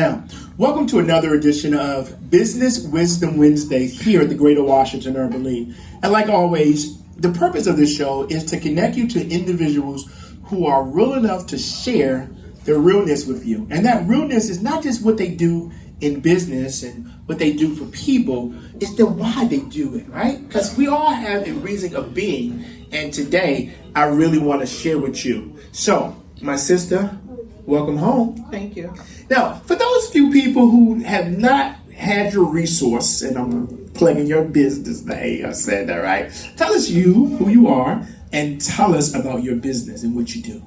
Now, welcome to another edition of Business Wisdom Wednesdays here at the Greater Washington Urban League. And like always, the purpose of this show is to connect you to individuals who are real enough to share their realness with you. And that realness is not just what they do in business and what they do for people, it's the why they do it, right? Because we all have a reason of being. And today, I really want to share with you. So, my sister, welcome home. Thank you. Now, for those few people who have not had your resource, and I'm plugging your business name, I said that right. Tell us who you are, and tell us about your business and what you do.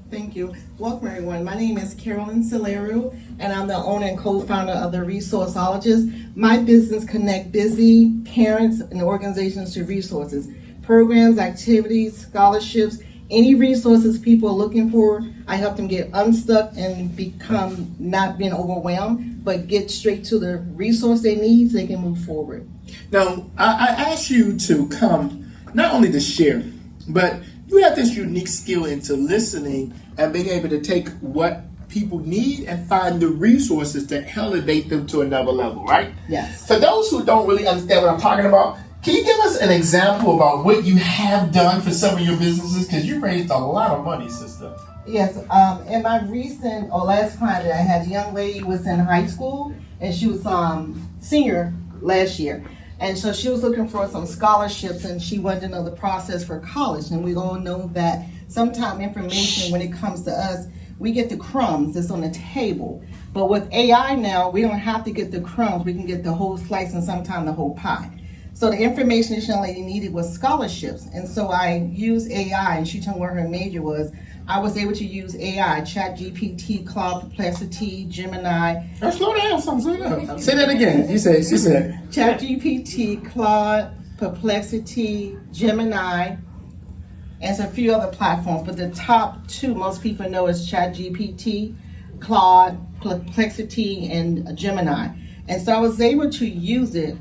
Thank you. Welcome, everyone. My name is Carolyn Carerio, and I'm the owner and co-founder of the Resourceologist. My business connects busy parents and organizations to resources, programs, activities, scholarships, any resources people are looking for. I help them get unstuck and become not being overwhelmed, but get straight to the resource they need so they can move forward. Now, I asked you to come not only to share, but you have this unique skill into listening and being able to take what people need and find the resources to elevate them to another level, right? Yes. For those who don't really understand what I'm talking about, can you give us an example about what you have done for some of your businesses? Because you raised a lot of money, sister. Yes. In my recent or last client that I had, a young lady was in high school and she was senior last year. And so she was looking for some scholarships and she wanted to know the process for college. And we all know that sometimes information, when it comes to us, we get the crumbs that's on the table. But with AI now, we don't have to get the crumbs. We can get the whole slice and sometimes the whole pie. So the information this young lady needed was scholarships. And so I used AI, and she told me what her major was. I was able to use AI, ChatGPT, Claude, Perplexity, Gemini. Slow down, say that again. She said. ChatGPT, Claude, Perplexity, Gemini, and a few other platforms. But the top two most people know is ChatGPT, Claude, Perplexity, and Gemini. And so I was able to use it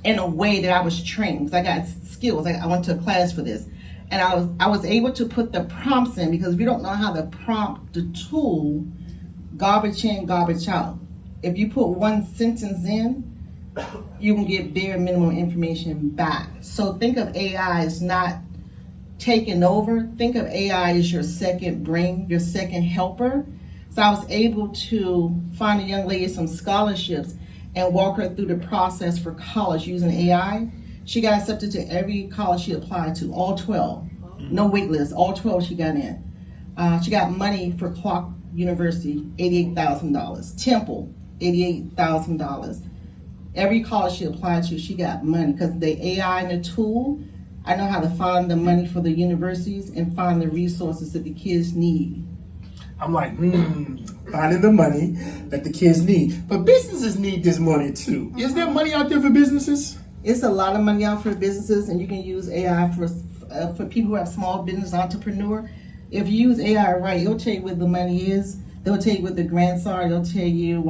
in a way that I was trained, because I got skills. I went to a class for this. And I was able to put the prompts in, because if you don't know how to prompt the tool, garbage in, garbage out. If you put one sentence in, you can get bare minimum information back. So think of AI as not taking over. Think of AI as your second brain, your second helper. So I was able to find a young lady some scholarships and walk her through the process for college using AI. She got accepted to every college she applied to, all 12. No wait list, all 12 she got in. She got money for Clark University, $88,000. Temple, $88,000. Every college she applied to, she got money, because the AI and the tool, I know how to find the money for the universities and find the resources that the kids need. I'm like, finding the money that the kids need. But businesses need this money too. Is there money out there for businesses? It's a lot of money out for businesses, and you can use AI for people who have small business entrepreneur. If you use AI right, it'll tell you where the money is. They'll tell you what the grants are. They'll tell you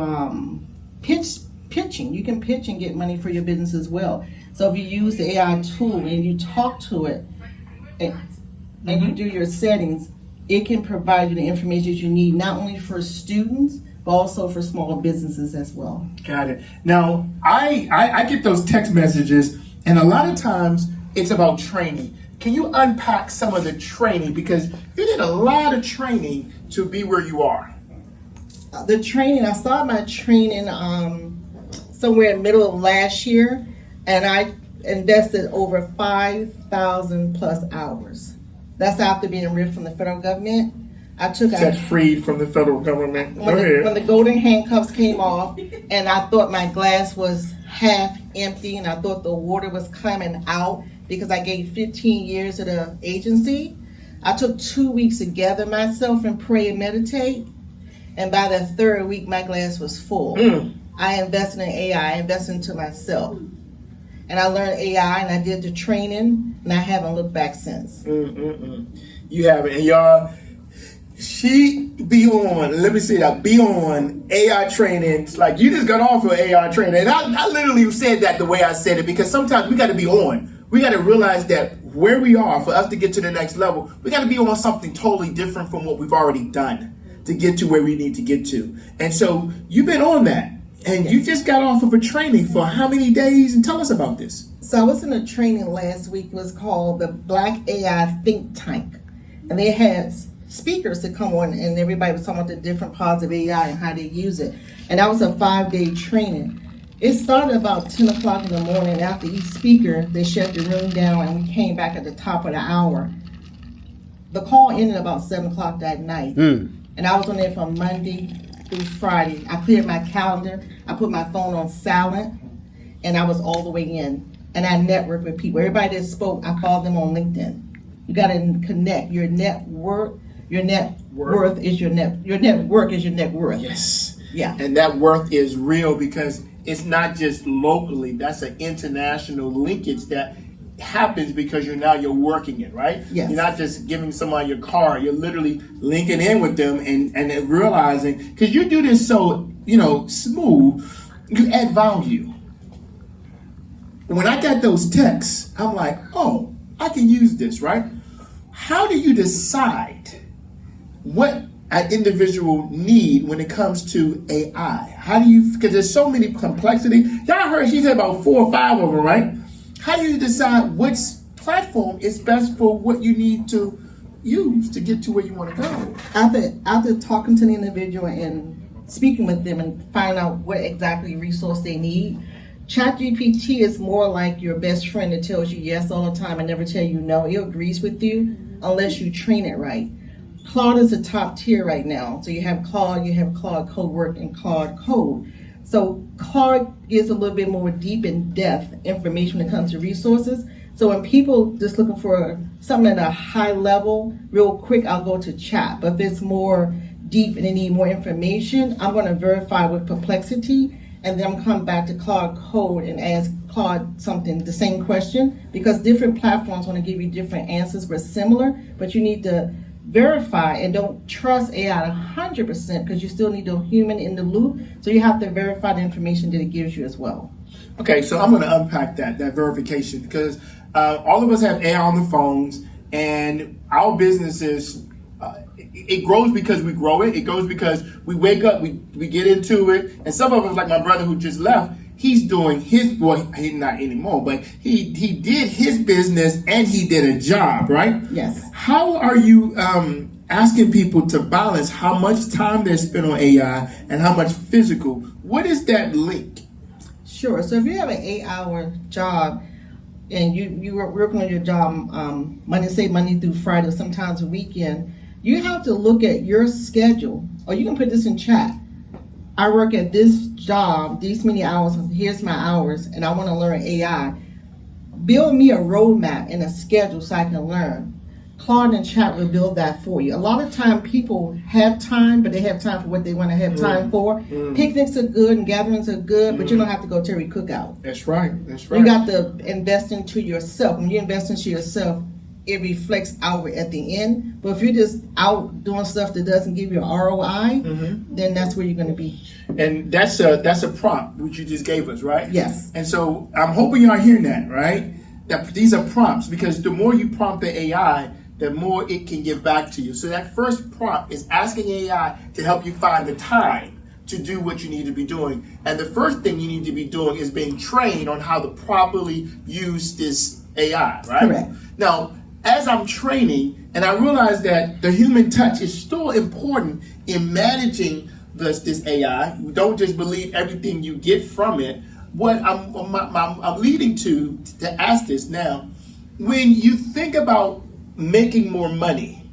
pitching. You can pitch and get money for your business as well. So if you use the AI tool and you talk to it and you do your settings, it can provide you the information that you need, not only for students, but also for small businesses as well. Got it. Now, I get those text messages, and a lot of times it's about training. Can you unpack some of the training? Because you did a lot of training to be where you are. The training, I started my training somewhere in the middle of last year, and I invested over 5,000 plus hours. That's after being ripped from the federal government. I took out freed from the federal government. When the golden handcuffs came off, and I thought my glass was half empty, and I thought the water was coming out, because I gave 15 years to the agency. I took 2 weeks to gather myself and pray and meditate, and by the third week, my glass was full. I invested in AI, I invested into myself. And I learned AI, and I did the training, and I haven't looked back since. You haven't, and y'all, she be on AI training. Like, you just got off of AI training. And I literally said that the way I said it, because sometimes we got to be on. We got to realize that where we are, for us to get to the next level, we got to be on something totally different from what we've already done. to get to where we need to get to. And so you've been on that, and you just got off of a training for how many days? And tell us about this. So I was in a training last week. It was called the Black AI Think Tank. And they had speakers to come on, and everybody was talking about the different parts of AI and how they use it. And that was a 5-day training. It started about 10 o'clock in the morning. After each speaker, they shut the room down, and we came back at the top of the hour. The call ended about 7 o'clock that night. And I was on there from Monday through Friday. I cleared my calendar. I put my phone on silent, and I was all the way in. And I networked with people. Everybody that spoke, I followed them on LinkedIn. You got to connect. Your net worth is your network is your net worth. Yes. Yeah. And that worth is real because it's not just locally. That's an international linkage that happens because you're working it, right? Yes. You're not just giving someone your car. You're literally linking in with them and then realizing, because you do this so, smooth, you add value. When I got those texts, I'm like, oh, I can use this, right? How do you decide what an individual need when it comes to AI? How do you, because there's so many complexity. Y'all heard she said about 4 or 5 of them, right? How do you decide which platform is best for what you need to use to get to where you want to go? After talking to the individual and speaking with them and finding out what exactly resource they need, ChatGPT is more like your best friend that tells you yes all the time and never tell you no. It agrees with you unless you train it right. Claude is the top tier right now. So you have Claude, you have Claude Codework, and Claude Code. So Claude gives a little bit more deep and depth information when it comes to resources. So when people just looking for something at a high level, real quick, I'll go to Chat. But if it's more deep and they need more information, I'm going to verify with Perplexity, and then I'm come back to Claude Code and ask Claude the same question, because different platforms want to give you different answers, but similar, but you need to verify and don't trust AI 100% because you still need a human in the loop. So you have to verify the information that it gives you as well. Okay, so I'm going to unpack that verification, because all of us have AI on the phones, and our businesses, it grows because we grow it. It grows because we wake up, we get into it, and some of us, like my brother who just left, he's doing he's not anymore, but he did his business and he did a job, right? Yes. How are you asking people to balance how much time they spend on AI and how much physical? What is that link? Sure. So if you have an 8-hour job and you are working on your job Monday through Friday, sometimes a weekend, you have to look at your schedule, or you can put this in chat. I work at this job, these many hours, here's my hours, and I want to learn AI. Build me a roadmap and a schedule so I can learn. Claude and Chat will build that for you. A lot of time people have time, but they have time for what they want to have time for. Picnics are good and gatherings are good, but you don't have to go to every cookout. That's right. You got to invest into yourself. When you invest into yourself, it reflects outward at the end. But if you're just out doing stuff that doesn't give you an ROI, then that's where you're going to be. And that's a prompt which you just gave us, right? Yes. And so I'm hoping y'all hearing that, right? That these are prompts, because the more you prompt the AI, the more it can give back to you. So that first prompt is asking AI to help you find the time to do what you need to be doing. And the first thing you need to be doing is being trained on how to properly use this AI, right? Correct. Now, as I'm training, and I realize that the human touch is still important in managing this AI. You don't just believe everything you get from it. What I'm leading to ask this now, when you think about making more money,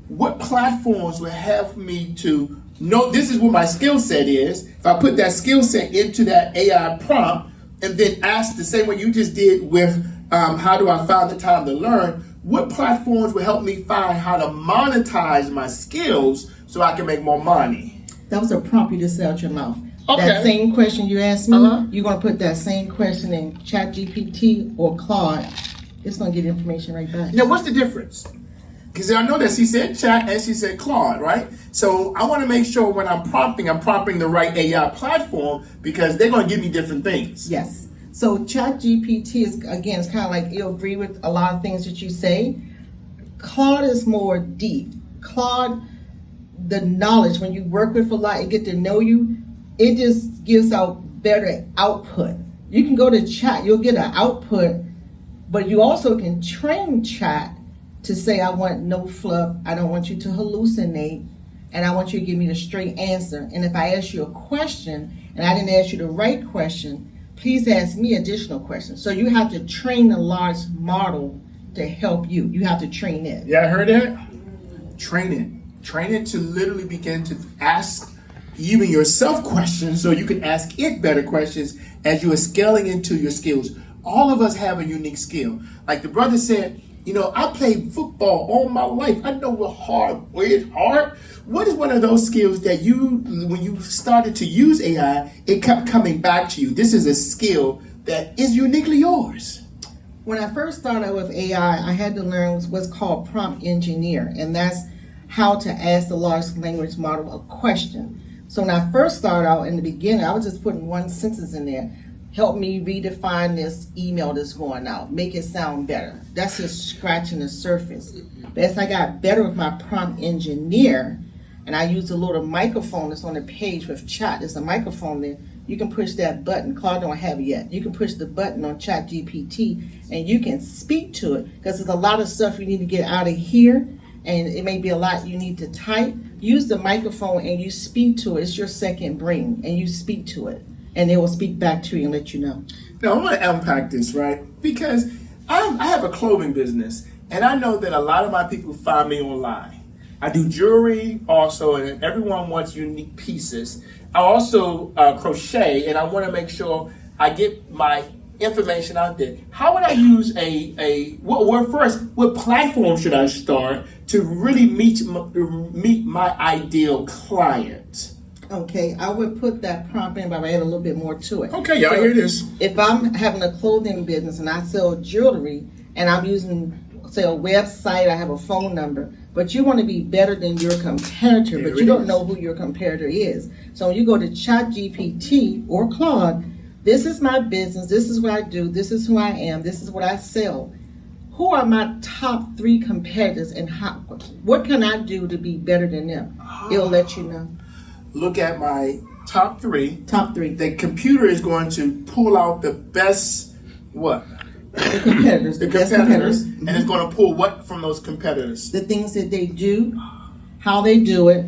what platforms will help me to know this is what my skill set is? If I put that skill set into that AI prompt and then ask the same way you just did with how do I find the time to learn, what platforms will help me find how to monetize my skills so I can make more money? That was a prompt you just said out your mouth. Okay. That same question you asked me, you're going to put that same question in ChatGPT or Claude. It's going to get information right back. Now, what's the difference? Because I know that she said Chat and she said Claude, right? So I want to make sure when I'm prompting the right AI platform, because they're going to give me different things. Yes. So ChatGPT is kind of like, it'll agree with a lot of things that you say. Claude is more deep. Claude the knowledge, when you work with a lot and get to know you, it just gives out better output. You can go to chat, you'll get an output, but you also can train chat to say, I want no fluff, I don't want you to hallucinate, and I want you to give me the straight answer. And if I ask you a question and I didn't ask you the right question, please ask me additional questions. So you have to train the large model to help you. You have to train it. Yeah, I heard that. Train it. Train it to literally begin to ask even yourself questions so you can ask it better questions as you are scaling into your skills. All of us have a unique skill. Like the brother said, I played football all my life. I know where it's hard. What is one of those skills that when you started to use AI, it kept coming back to you? This is a skill that is uniquely yours. When I first started with AI, I had to learn what's called prompt engineer, and that's how to ask the large language model a question. So when I first started out in the beginning, I was just putting one sentence in there. Help me redefine this email that's going out. Make it sound better. That's just scratching the surface. But as I got better with my prompt engineer, and I used a little microphone that's on the page with chat, there's a microphone there. You can push that button. Claude don't have it yet. You can push the button on ChatGPT and you can speak to it, because there's a lot of stuff you need to get out of here, and it may be a lot you need to type. Use the microphone and you speak to it. It's your second brain, and you speak to it, and it will speak back to you and let you know. Now, I want to unpack this, right? Because I have a clothing business, and I know that a lot of my people find me online. I do jewelry also, and everyone wants unique pieces. I also crochet, and I want to make sure I get my information out there. How would I use what platform should I start to really meet my ideal client? Okay, I would put that prompt in, but I add a little bit more to it. Okay, y'all hear this? If I'm having a clothing business and I sell jewelry and I'm using, say, a website, I have a phone number, but you want to be better than your competitor, but you don't know who your competitor is. So when you go to ChatGPT or Claude, this is my business, this is what I do, this is who I am, this is what I sell. Who are my top 3 competitors, and what can I do to be better than them? It'll let you know. Look at my top 3. Top 3. The computer is going to pull out the best, what? The competitors. The best competitors. And it's going to pull what from those competitors? The things that they do, how they do it,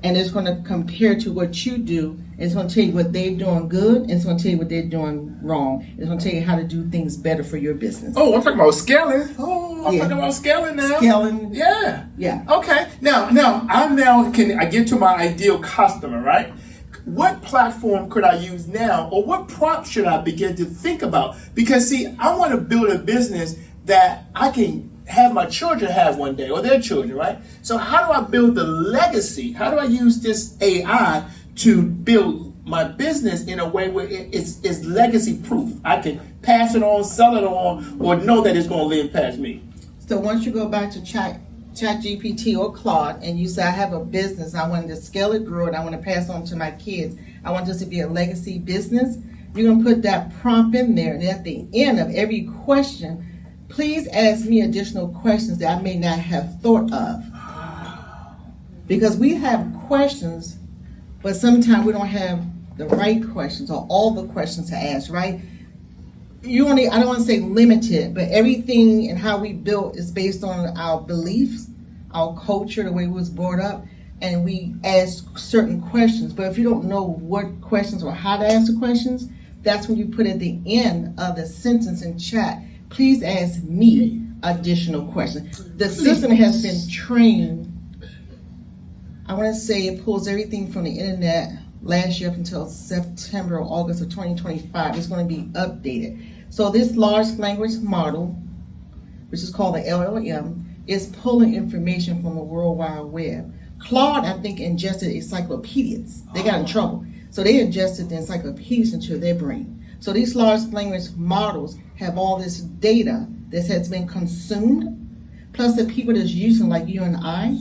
and it's going to compare to what you do. It's going to tell you what they're doing good, and it's going to tell you what they're doing wrong. It's going to tell you how to do things better for your business. Oh, I'm talking about scaling. I'm talking about scaling now. Scaling. Yeah. Okay. Now can I get to my ideal customer, right? What platform could I use now, or what prompt should I begin to think about? Because see, I want to build a business that I can have my children have one day, or their children, right? So how do I build the legacy? How do I use this AI to build my business in a way where it's legacy proof? I can pass it on, sell it on, or know that it's going to live past me. So once you go back to ChatGPT or Claude and you say, I have a business, I want to scale it, grow it, I want to pass on to my kids, I want this to be a legacy business, you're going to put that prompt in there, and at the end of every question, please ask me additional questions that I may not have thought of. Because we have questions, but sometimes we don't have the right questions or all the questions to ask, right? I don't want to say limited, but everything and how we built is based on our beliefs, our culture, the way we was brought up, and we ask certain questions. But if you don't know what questions or how to ask the questions, that's when you put at the end of the sentence in chat, please ask me additional questions. The system has been trained. I want to say it pulls everything from the internet last year up until September or August of 2025. It's going to be updated. So this large language model, which is called the LLM, is pulling information from the World Wide Web. Claude, I think, ingested encyclopedias. They got in trouble. So they ingested the encyclopedias into their brain. So these large language models have all this data that has been consumed, plus the people that's using, like you and I,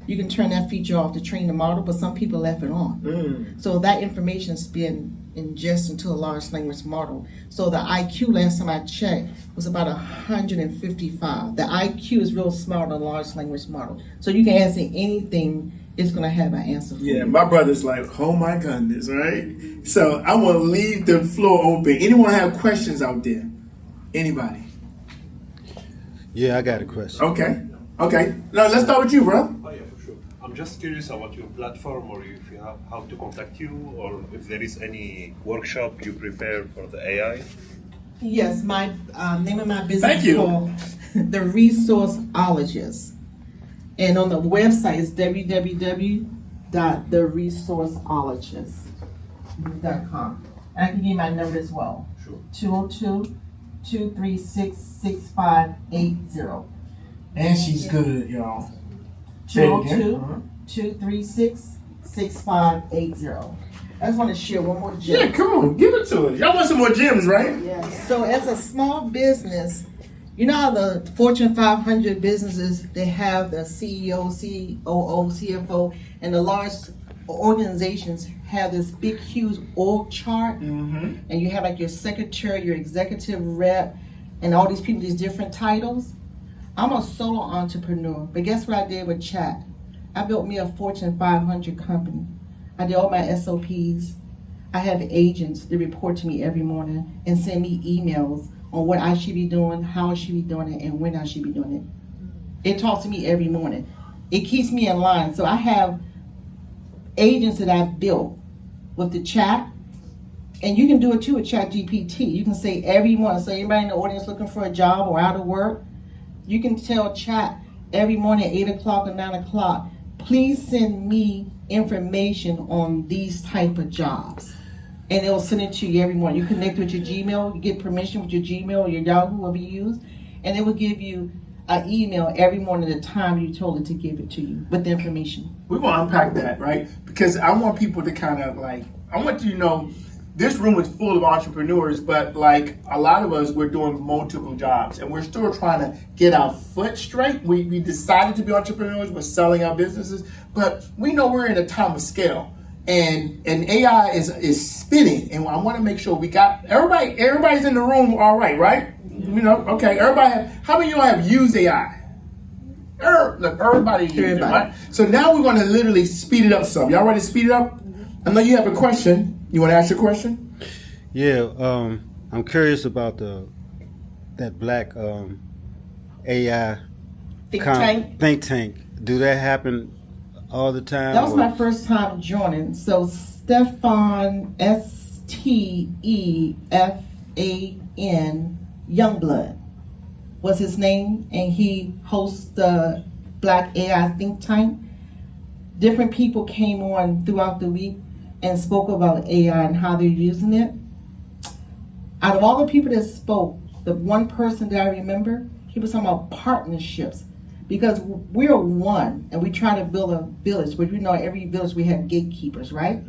You can turn that feature off to train the model, but some people left it on. So that information's been ingested into a large language model. So the IQ, last time I checked, was about 155. The IQ is real smart on a large language model. So you can ask it anything, it's going to have an answer for you. Yeah, my brother's like, oh my goodness, right? So I want to leave the floor open. Anyone have questions out there? Anybody? Yeah, I got a question. Okay. Now let's start with you, bro. Oh yeah, for sure. I'm just curious about your platform, or if you have how to contact you, or if there is any workshop you prepare for the AI. Yes, my name of my business Thank is you. called The Resourceologist. And on the website is www.theresourceologist.com. And I can give you my number as well. Sure. 202-236-6580. And she's good, y'all. Say it again. 202-236-6580. I just want to share one more gem. Yeah, come on, give it to us. Y'all want some more gems, right? Yes. So as a small business, you know how the Fortune 500 businesses, they have the CEO, COO, CFO, and the large organizations have this big, huge org chart, and you have like your secretary, your executive rep, and all these people, these different titles. I'm a solo entrepreneur, but guess what I did with Chat? I built me a Fortune 500 company. I did all my SOPs. I have agents that report to me every morning and send me emails on what I should be doing, how I should be doing it, and when I should be doing it. It talks to me every morning. It keeps me in line. So I have agents that I've built with the Chat, and you can do it too with ChatGPT. You can say everyone, so anybody in the audience looking for a job or out of work, you can tell Chat every morning at 8 o'clock or 9 o'clock, please send me information on these type of jobs. And it'll send it to you every morning. You connect with your Gmail, you get permission with your Gmail or your Yahoo, whoever you use, and it will give you an email every morning at the time you told it to give it to you with the information. We're going to unpack that, right? Because I want people to kind of I want you to know, this room is full of entrepreneurs, but like a lot of us, we're doing multiple jobs and we're still trying to get our foot straight. We decided to be entrepreneurs, we're selling our businesses, but we know we're in a time of scale. And AI is spinning, and I want to make sure we got everybody's in the room all right? You know, okay, how many of y'all have used AI? Everybody used it, right? So now we're going to literally speed it up some. Y'all ready to speed it up? I know you have a question. You want to ask your question? Yeah, I'm curious about that black AI think tank. Do that happen all the time? That was my first time joining. So Stefan, Stefan Youngblood was his name, and he hosts the Black AI think tank. Different people came on throughout the week and spoke about AI and how they're using it. Out of all the people that spoke, the one person that I remember, he was talking about partnerships. Because we're one, and we try to build a village, but we know every village we have gatekeepers, right?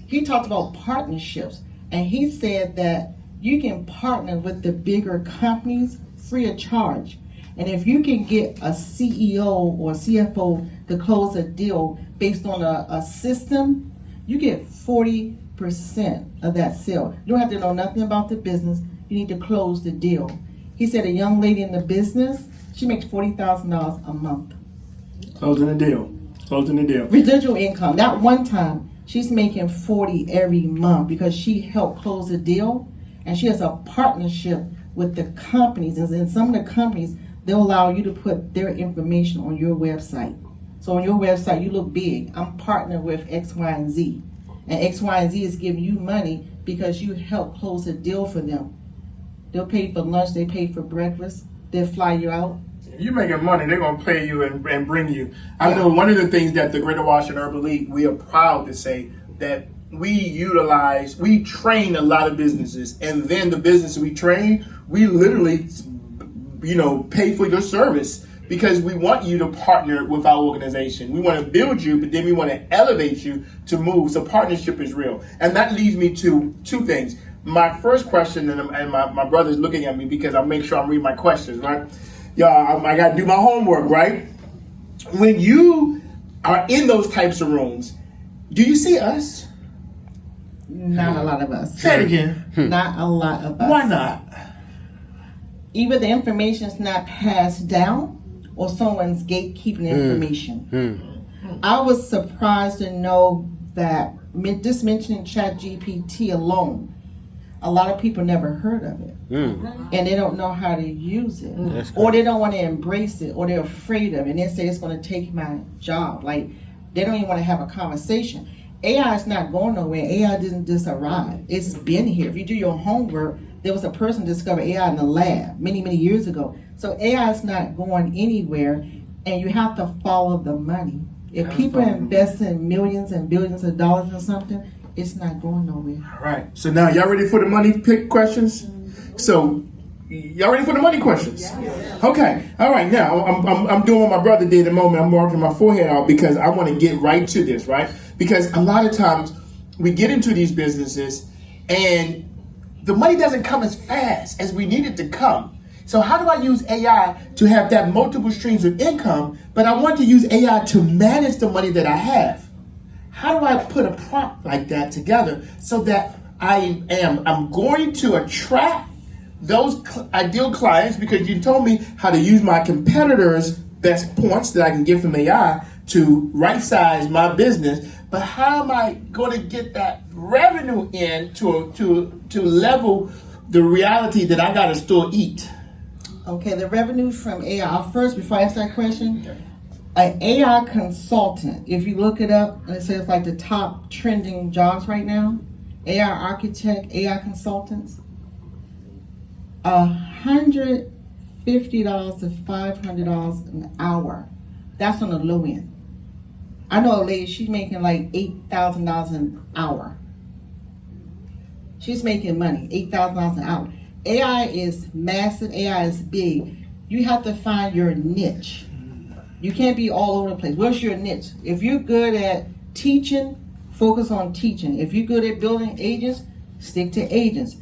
He talked about partnerships, and he said that you can partner with the bigger companies free of charge. And if you can get a CEO or CFO to close a deal based on a system, you get 40% of that sale. You don't have to know nothing about the business. You need to close the deal. He said a young lady in the business, she makes $40,000 a month. Closing the deal. Residual income. Not one time. She's making 40 every month because she helped close a deal, and she has a partnership with the companies. And in some of the companies, they'll allow you to put their information on your website. So on your website, you look big. I'm partnered with X, Y, and Z. And X, Y, and Z is giving you money because you helped close a deal for them. They'll pay for lunch. They pay for breakfast. They'll fly you out. You're making money, they're going to pay you and bring you. I know one of the things that the Greater Washington Urban League, we are proud to say that we train a lot of businesses, and then the business we train, we literally, pay for your service because we want you to partner with our organization. We want to build you, but then we want to elevate you to move. So partnership is real. And that leads me to two things. My first question, and my brother's looking at me because I make sure I'm reading my questions, right? Y'all, I got to do my homework, right? When you are in those types of rooms, do you see us? Not a lot of us. Say it again. Not a lot of us. Why not? Either the information is not passed down or someone's gatekeeping the information. I was surprised to know that just mentioning ChatGPT alone, a lot of people never heard of it. And they don't know how to use it. Or they don't want to embrace it, or they're afraid of it. And they say it's going to take my job. Like, they don't even want to have a conversation. AI is not going nowhere. AI didn't just arrive. It's been here. If you do your homework, there was a person discovered AI in the lab many, many years ago. So AI is not going anywhere, and you have to follow the money. If people invest in millions and billions of dollars in something, it's not going nowhere. All right. So now y'all ready for the money pick questions? So y'all ready for the money questions? Okay. All right. Now I'm doing what my brother did a moment. I'm marking my forehead out because I want to get right to this, right? Because a lot of times we get into these businesses and the money doesn't come as fast as we need it to come. So how do I use AI to have that multiple streams of income, but I want to use AI to manage the money that I have? How do I put a prompt like that together so that I'm going to attract those ideal clients, because you told me how to use my competitors' best points that I can get from AI to right size my business, but how am I going to get that revenue in to level the reality that I got to still eat? Okay, the revenue from AI. First, before I answer that question, an AI consultant, if you look it up, and it says like the top trending jobs right now, AI architect, AI consultants, $150 to $500 an hour. That's on the low end. I know a lady, she's making like $8,000 an hour. She's making money, $8,000 an hour. AI is massive, AI is big. You have to find your niche. You can't be all over the place. What's your niche? If you're good at teaching, focus on teaching. If you're good at building agents, stick to agents.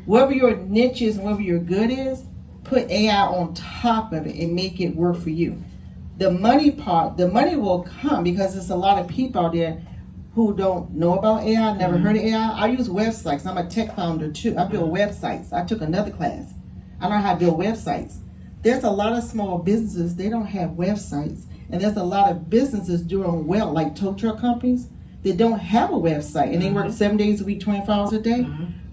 Wherever your niche is and wherever your good is, put AI on top of it and make it work for you. The money part, the money will come because there's a lot of people out there who don't know about AI, never heard of AI. I use websites. I'm a tech founder too. I build websites. I took another class. I know how to build websites. There's a lot of small businesses, they don't have websites. And there's a lot of businesses doing well, like tow truck companies, that don't have a website and they work 7 days a week, 24 hours a day.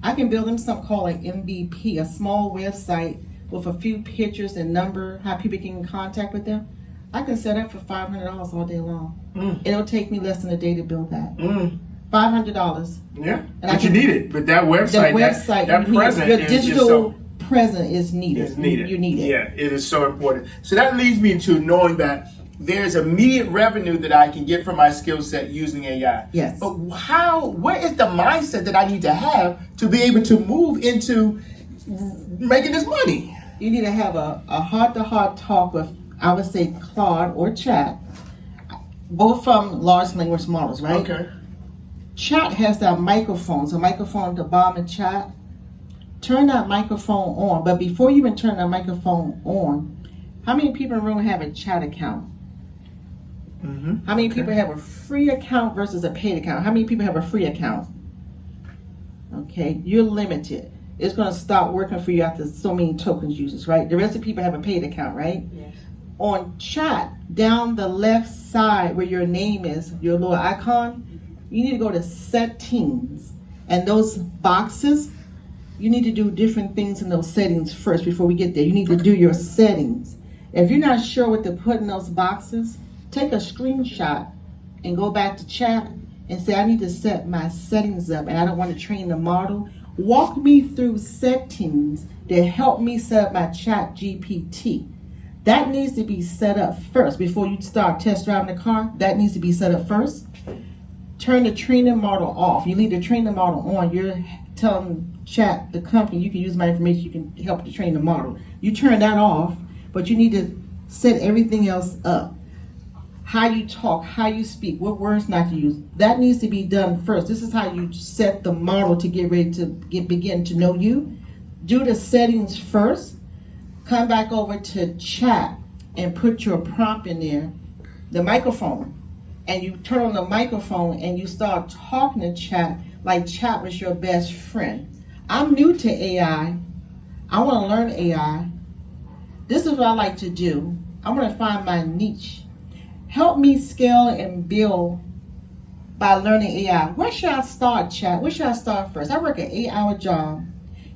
I can build them something called an MVP, a small website with a few pictures and number, how people get in contact with them. I can set up for $500 all day long. It'll take me less than a day to build that. $500. Yeah, And but you need it. But that website, that present your is digital so present is needed. It's needed. You need it. Yeah, it is so important. So that leads me to knowing that there's immediate revenue that I can get from my skill set using AI. Yes. But what is the mindset that I need to have to be able to move into making this money? You need to have a heart-to-heart talk with, I would say, Claude or Chat, both from large language models, right? Okay. Chat has that microphone, so microphone at the bottom of Chat. Turn that microphone on, but before you even turn that microphone on, how many people in the room have a Chat account? How many people have a free account versus a paid account? How many people have a free account? Okay, you're limited. It's going to stop working for you after so many tokens uses, right? The rest of the people have a paid account, right? Yes. On Chat, down the left side where your name is, your little icon, you need to go to settings. And those boxes, you need to do different things in those settings first before we get there. You need to do your settings. If you're not sure what to put in those boxes, take a screenshot and go back to Chat and say, I need to set my settings up and I don't want to train the model. Walk me through settings that help me set up my ChatGPT. That needs to be set up first before you start test driving the car. That needs to be set up first. Turn the training model off. You leave the training model on. You're telling Chat, the company, you can use my information, you can help to train the model. You turn that off, but you need to set everything else up. How you talk, how you speak, what words not to use. That needs to be done first. This is how you set the model to get ready to begin to know you. Do the settings first. Come back over to Chat and put your prompt in there. The microphone. and you turn on the microphone and you start talking to chat like chat was your best friend. I'm new to AI. I want to learn AI. This is what I like to do. I want to find my niche. Help me scale and build by learning AI. Where should I start, chat? Where should I start first? I work an 8-hour job,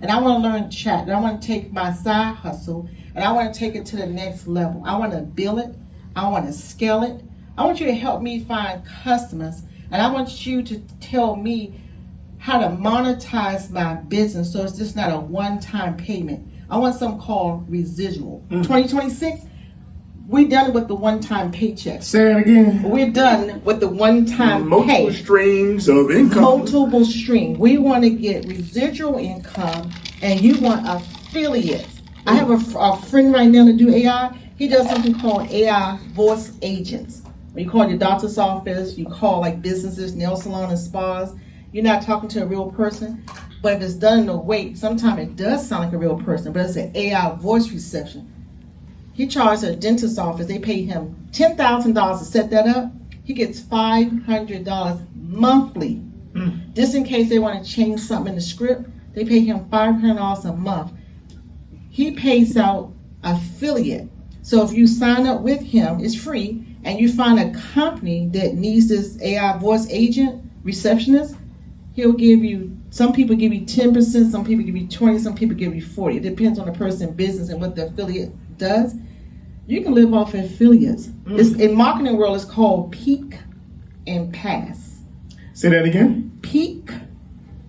and I want to learn chat. And I want to take my side hustle, and I want to take it to the next level. I want to build it. I want to scale it. I want you to help me find customers, and I want you to tell me how to monetize my business so it's just not a one-time payment. I want something called residual. 2026, we're done with the one-time paychecks. Say it again. We're done with the one-time Multiple streams of income. Multiple stream. We want to get residual income, and you want affiliates. I have a friend right now to do AI. He does something called AI voice agents. When you call your doctor's office, you call like businesses, nail salon and spas, you're not talking to a real person. But if it's done in a way, sometimes it does sound like a real person, but it's an AI voice reception. He charges a dentist's office, they pay him $10,000 to set that up. He gets $500 monthly. Just in case they want to change something in the script, they pay him $500 a month. He pays out affiliate. So if you sign up with him, it's free, and you find a company that needs this AI voice agent, receptionist, he'll give you, some people give you 10%, some people give you 20%, some people give you 40%. It depends on the person's business and what the affiliate does. You can live off affiliates. In marketing world, it's called peak and pass. Say that again. Peak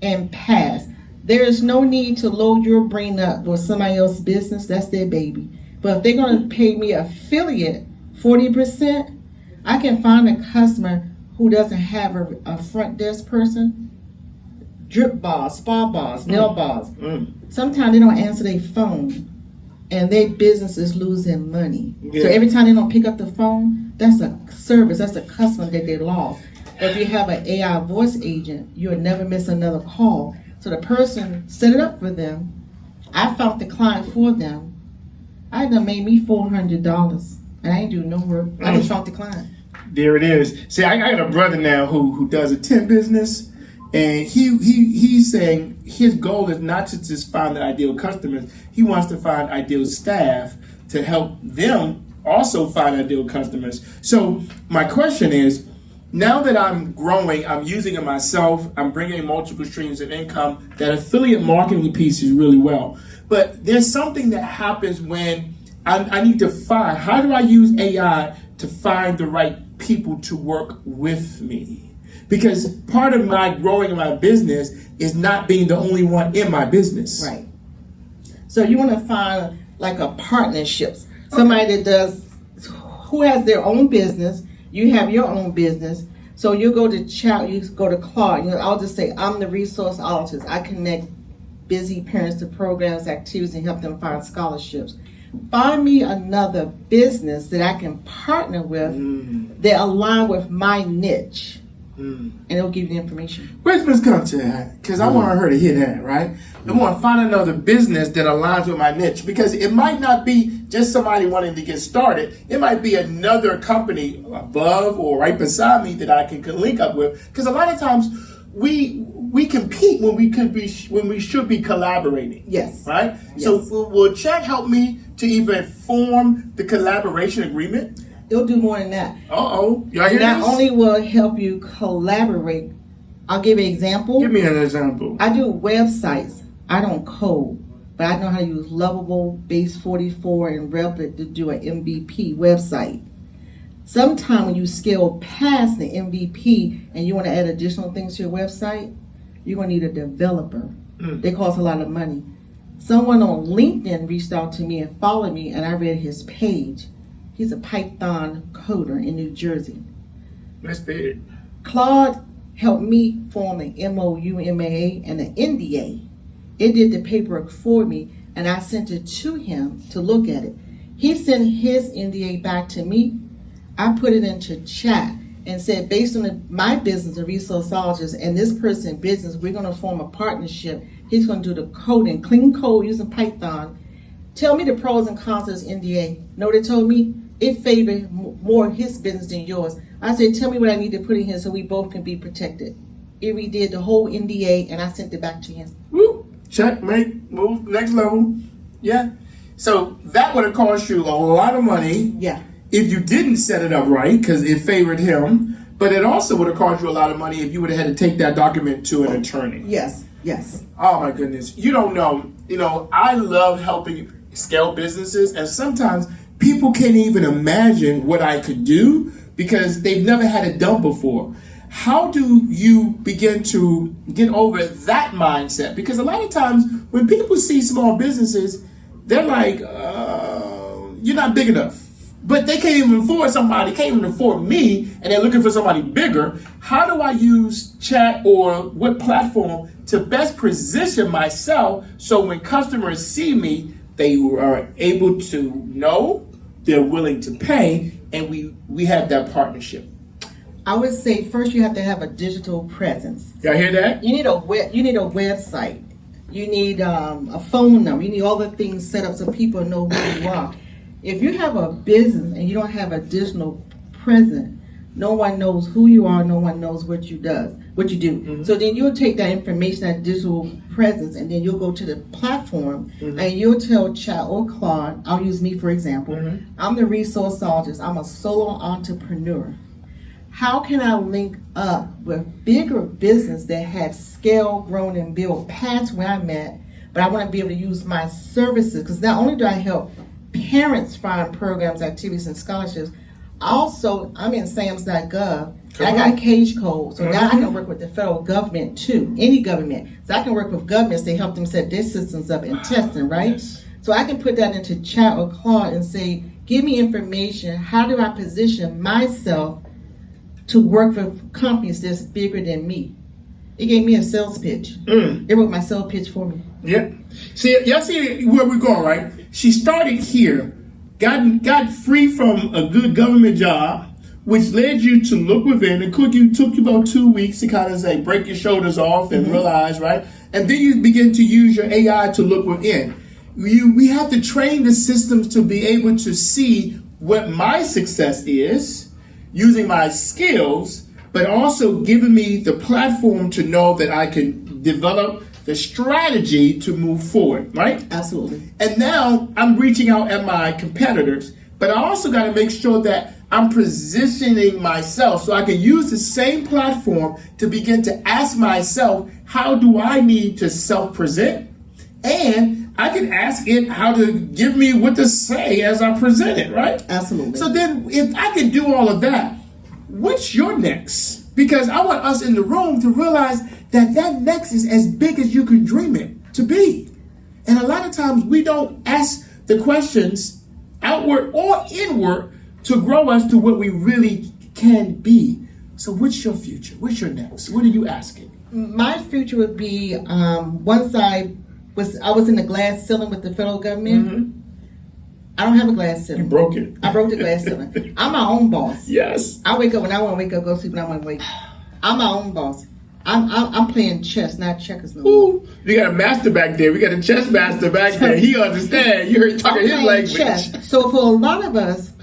and pass. There is no need to load your brain up with somebody else's business. That's their baby. But if they're going to pay me affiliate 40%, I can find a customer who doesn't have a front desk person. Drip bars, spa bars, nail bars. Sometimes they don't answer their phone, and their business is losing money. Yeah. So every time they don't pick up the phone, that's a service, that's a customer that they lost. If you have an AI voice agent, you'll never miss another call. So the person set it up for them. I found the client for them. I done made me $400, and I ain't do no work. I just found the client. There it is. See, I got a brother now who does a tent business, and he's saying his goal is not to just find the ideal customers. He wants to find ideal staff to help them also find ideal customers. So my question is, now that I'm growing, I'm using it myself, I'm bringing multiple streams of income, that affiliate marketing piece is really well. But there's something that happens when I need to find, how do I use AI to find the right people to work with me? Because part of my growing my business is not being the only one in my business. Right. So you want to find like a partnership, somebody that does, who has their own business, you have your own business. So you go to chat, you go to Claude, I'll just say, I'm the resourceologist. I connect busy parents to programs, activities, and help them find scholarships. Find me another business that I can partner with that align with my niche. And it'll give you the information. Where's Miss Gunter at? Because I want her to hear that, right? I want to find another business that aligns with my niche, because it might not be just somebody wanting to get started. It might be another company above or right beside me that I can link up with. Because a lot of times we compete when we should be collaborating. Yes. Right? Yes. So will chat help me to even form the collaboration agreement? It'll do more than that. Y'all hear Not this? only will it help you collaborate, I'll give you an example. Give me an example. I do websites. I don't code, but I know how to use Lovable, Base 44, and Replit to do an MVP website. Sometime when you scale past the MVP and you want to add additional things to your website, you're going to need a developer. They cost a lot of money. Someone on LinkedIn reached out to me and followed me, and I read his page. He's a Python coder in New Jersey. That's big. Claude helped me form an MOU, MAA, and an NDA. It did the paperwork for me, and I sent it to him to look at it. He sent his NDA back to me. I put it into chat and said, based on my business, a resourceologist, and this person's business, we're going to form a partnership. He's going to do the coding, clean code using Python. Tell me the pros and cons of this NDA. Know what they told me? It favored more his business than yours. I said, tell me what I need to put in here so we both can be protected. He redid the whole NDA, and I sent it back to him. Woo. Checkmate. Move next level. Yeah. So that would have cost you a lot of money. Yeah. If you didn't set it up right, because it favored him. But it also would have cost you a lot of money if you would have had to take that document to an attorney. Yes. Yes. Oh my goodness. You don't know. You know, I love helping scale businesses, and sometimes people can't even imagine what I could do because they've never had it done before. How do you begin to get over that mindset? Because a lot of times when people see small businesses, they're like, you're not big enough. But they can't even afford somebody, can't even afford me, and they're looking for somebody bigger. How do I use chat or what platform to best position myself so when customers see me, they are able to know, they're willing to pay, and we have that partnership? I would say first you have to have a digital presence. Y'all hear that? You need a website. You need a phone number. You need all the things set up so people know who you are. If you have a business and you don't have a digital presence, no one knows who you are. No one knows what you do. Mm-hmm. So then you'll take that information, that digital presence, and then you'll go to the platform and you'll tell Chat or Claude. I'll use me for example. I'm the resourceologist. I'm a solo entrepreneur. How can I link up with bigger business that have scaled, grown, and built past where I'm at, but I want to be able to use my services? Because not only do I help parents find programs, activities, and scholarships, also I'm in SAMS.gov. I got cage code, so now I can work with the federal government too, any government. So I can work with governments to help them set their systems up and testing, right? Yes. So I can put that into Chat or Claude and say, give me information. How do I position myself to work for companies that's bigger than me? It gave me a sales pitch. It wrote my sales pitch for me. Yeah. See, y'all see where we're going, right? She started here, got free from a good government job, which led you to look within. It took you about 2 weeks to kind of say, break your shoulders off and realize, right? And then you begin to use your AI to look within. We have to train the systems to be able to see what my success is, using my skills, but also giving me the platform to know that I can develop the strategy to move forward, right? Absolutely. And now I'm reaching out at my competitors, but I also got to make sure that I'm positioning myself so I can use the same platform to begin to ask myself, how do I need to self-present? And I can ask it how to give me what to say as I present it, right? Absolutely. So then if I can do all of that, what's your next? Because I want us in the room to realize that next is as big as you could dream it to be. And a lot of times we don't ask the questions outward or inward to grow us to what we really can be. So what's your future? What's your next? What are you asking? My future would be once I was in the glass ceiling with the federal government. I don't have a glass ceiling. You broke it. I broke the glass ceiling. I'm my own boss. Yes. I wake up when I want to wake up, go sleep when I want to wake. I'm my own boss. I'm playing chess, not checkers no more. Ooh, you got a master back there. We got a chess master back there. He understands. You heard talking his language. Chess. So for a lot of us,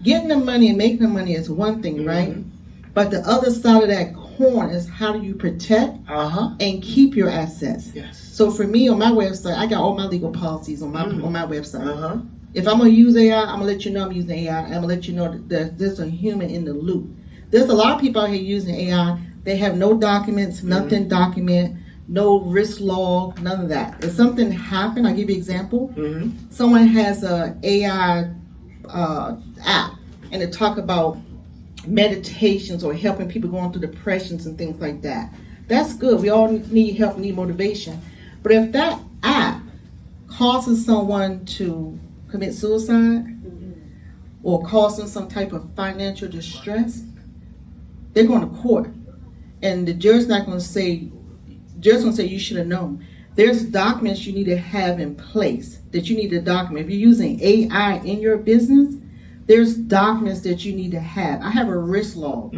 getting the money and making the money is one thing, right? But the other side of that coin is how do you protect and keep your assets? Yes. So for me on my website, I got all my legal policies on my website. If I'm gonna use AI, I'm gonna let you know I'm using AI. I'm gonna let you know that there's a human in the loop. There's a lot of people out here using AI. They have no documents, nothing document, no risk log, none of that. If something happened, I'll give you an example. Someone has a AI app and they talk about meditations or helping people going through depressions and things like that. That's good. We all need help, need motivation. But if that app causes someone to commit suicide or cause them some type of financial distress, they're going to court. And the judge's not going to say, you should have known. There's documents you need to have in place that you need to document. If you're using AI in your business, there's documents that you need to have. I have a risk log.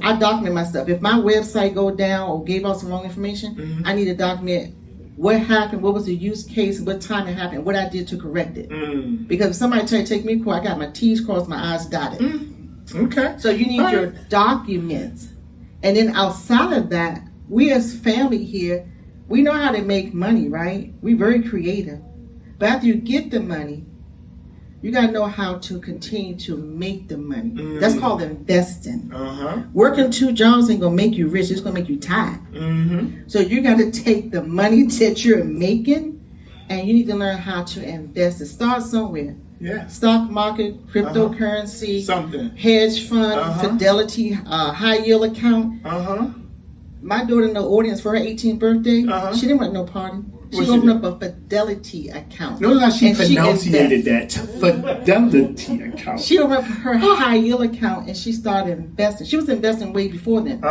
I document my stuff. If my website go down or gave out some wrong information, I need to document what happened, what was the use case, what time it happened, what I did to correct it. Because if somebody tell you to take me to court, I got my T's crossed, my I's dotted. Okay. So you need All your right. documents. And then outside of that, we as family here, we know how to make money, right? We're very creative. But after you get the money, you got to know how to continue to make the money. That's called investing. Working 2 jobs ain't going to make you rich. It's going to make you tired. So you got to take the money that you're making, and you need to learn how to invest it. Start somewhere. Yeah. Stock market, cryptocurrency, Something. hedge fund, Fidelity, high yield account. My daughter in the audience for her 18th birthday, she didn't want no party. She What she opened did? up a Fidelity account. Notice how she And pronunciated invested. that. Fidelity account. She opened up her high yield account and she started investing. She was investing way before then.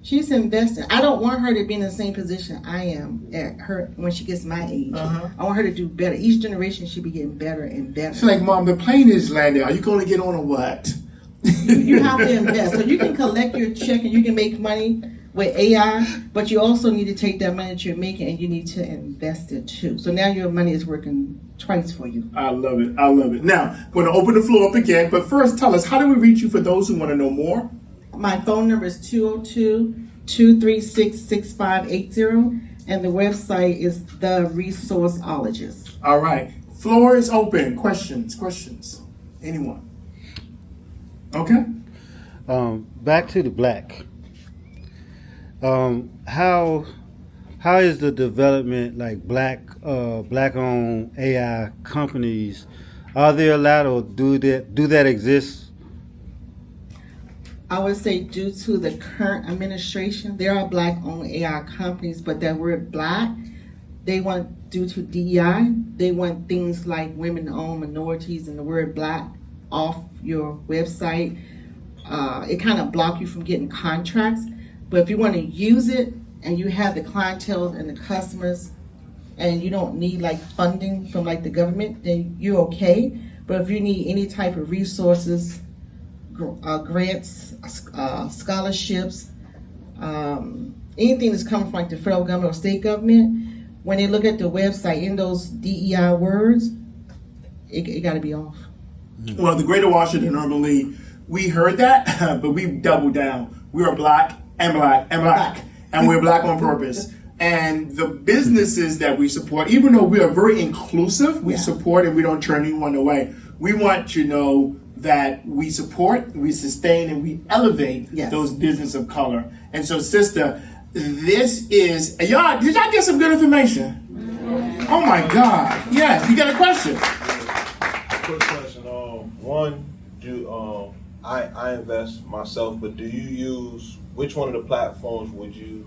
She's investing. I don't want her to be in the same position I am at her when she gets my age. I want her to do better. Each generation should be getting better and better. She's like, Mom, the plane is landing. Are you going to get on or what? You have to invest. So you can collect your check and you can make money with AI, but you also need to take that money that you're making and you need to invest it too. So now your money is working twice for you. I love it. I love it. Now, I'm going to open the floor up again, but first tell us, how do we reach you for those who want to know more? My phone number is 202-236-6580 and the website is The Resourceologist. All right. Floor is open. Questions? Anyone? Okay. Back to the black. How is the development like black owned AI companies? Are they allowed or do that exist? I would say due to the current administration, there are black-owned AI companies, but that word black, they want, due to DEI, they want things like women-owned minorities and the word black off your website. It kind of blocks you from getting contracts. But if you want to use it and you have the clientele and the customers and you don't need like funding from like the government, then you're okay. But if you need any type of resources, grants, scholarships, anything that's coming from like the federal government or state government, when they look at the website in those DEI words, it got to be off. Well, the Greater Washington Urban League, we heard that, but we doubled down. We are black and black and black, and we're black on purpose. And the businesses that we support, even though we are very inclusive, we support and we don't turn anyone away. We want to know that we support, we sustain, and we elevate those business of color. And so, sister, this is, did y'all get some good information? Oh my God. Yes, you got a question? Quick question. I invest myself, but do you use, which one of the platforms would you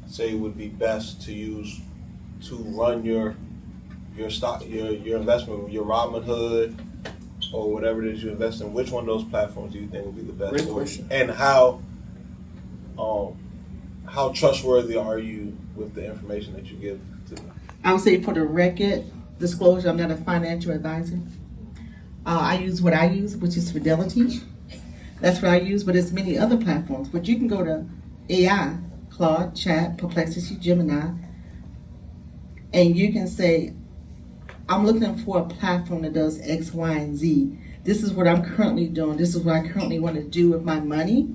say would be best to use to run your stock, your investment, your Robinhood, or whatever it is you invest in? Which one of those platforms do you think would be the best? Great question. And how trustworthy are you with the information that you give to them? I would say for the record, disclosure, I'm not a financial advisor. I use what I use, which is Fidelity. That's what I use, but there's many other platforms. But you can go to AI, Claude, Chat, Perplexity, Gemini, and you can say, I'm looking for a platform that does X, Y, and Z. This is what I'm currently doing. This is what I currently want to do with my money.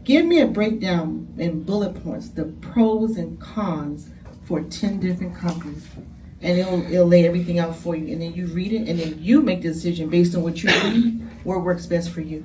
Give me a breakdown in bullet points, the pros and cons for 10 different companies. And it'll lay everything out for you. And then you read it, and then you make the decision based on what you read, what works best for you.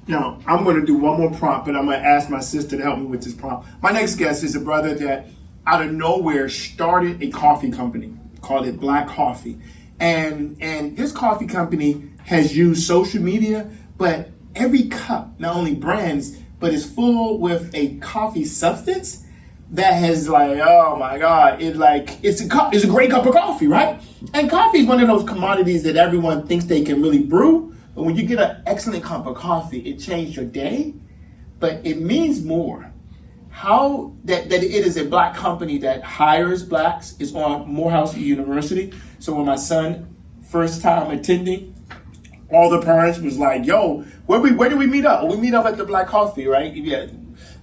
Now, I'm going to do one more prompt, but I'm going to ask my sister to help me with this prompt. My next guest is a brother that out of nowhere started a coffee company, called it Black Coffee. And this coffee company has used social media, but every cup, not only brands, but is full with a coffee substance that has like, oh my God, it's a great cup of coffee, right? And coffee is one of those commodities that everyone thinks they can really brew. But when you get an excellent cup of coffee, it changed your day, but it means more. How that it is a black company that hires blacks is on Morehouse University. So when my son first time attending, all the parents was like, yo, where do we meet up? Well, we meet up at the Black Coffee, right? Yeah.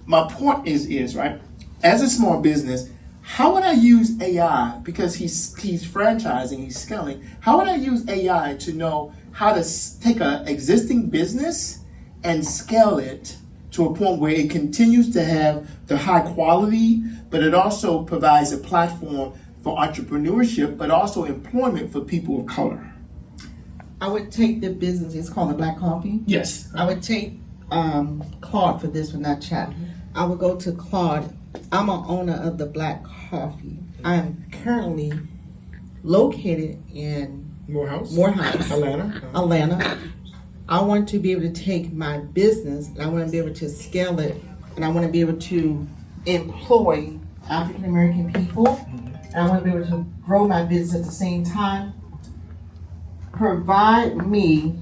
My point is right, as a small business, how would I use AI, because he's franchising, he's scaling, how would I use AI to know how to take an existing business and scale it to a point where it continues to have the high quality, but it also provides a platform for entrepreneurship, but also employment for people of color. I would take the business, it's called the Black Coffee. Yes. I would take Claude for this one, not Chat. I would go to Claude. I'm an owner of the Black Coffee. I am currently located in Morehouse, Atlanta. Atlanta. Atlanta. I want to be able to take my business and I want to be able to scale it and I want to be able to employ African American people and I want to be able to grow my business at the same time. Provide me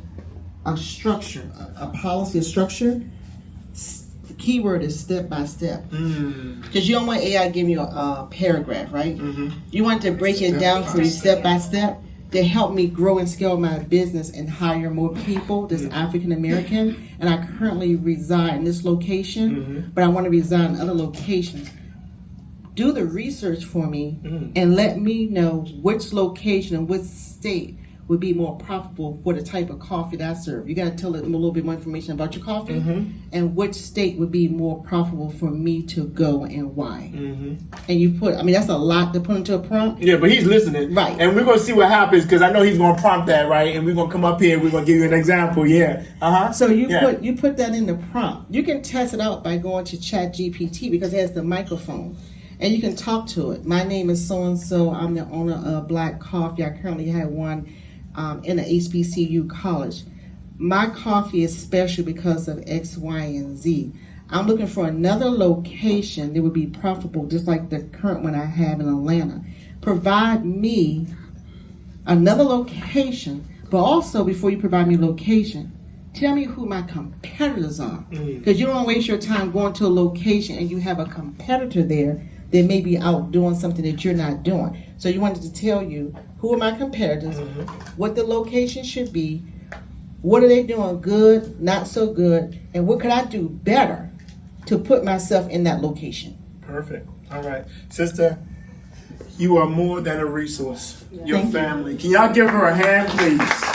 a structure, a policy, a structure. The key word is step by step. Because you don't want AI giving you a paragraph, right? You want to break it down for you step by step to help me grow and scale my business and hire more people that's African American. And I currently reside in this location, but I want to reside in other locations. Do the research for me and let me know which location and which state would be more profitable for the type of coffee that I serve. You got to tell them a little bit more information about your coffee and which state would be more profitable for me to go and why. And you put, I mean, that's a lot to put into a prompt. Yeah, but he's listening. Right. And we're going to see what happens because I know he's going to prompt that, right? And we're going to come up here and we're going to give you an example. Yeah. So you put that in the prompt. You can test it out by going to ChatGPT because it has the microphone. And you can talk to it. My name is so-and-so. I'm the owner of Black Coffee. I currently have one in an HBCU college. My coffee is special because of X, Y, and Z. I'm looking for another location that would be profitable, just like the current one I have in Atlanta. Provide me another location, but also before you provide me location, tell me who my competitors are. Because you don't want to waste your time going to a location and you have a competitor there that may be out doing something that you're not doing. So you wanted to tell you who are my competitors, what the location should be, what are they doing good, not so good, and what could I do better to put myself in that location. Perfect. All right. Sister, you are more than a resource. Your Thank you. family. Can y'all give her a hand, please?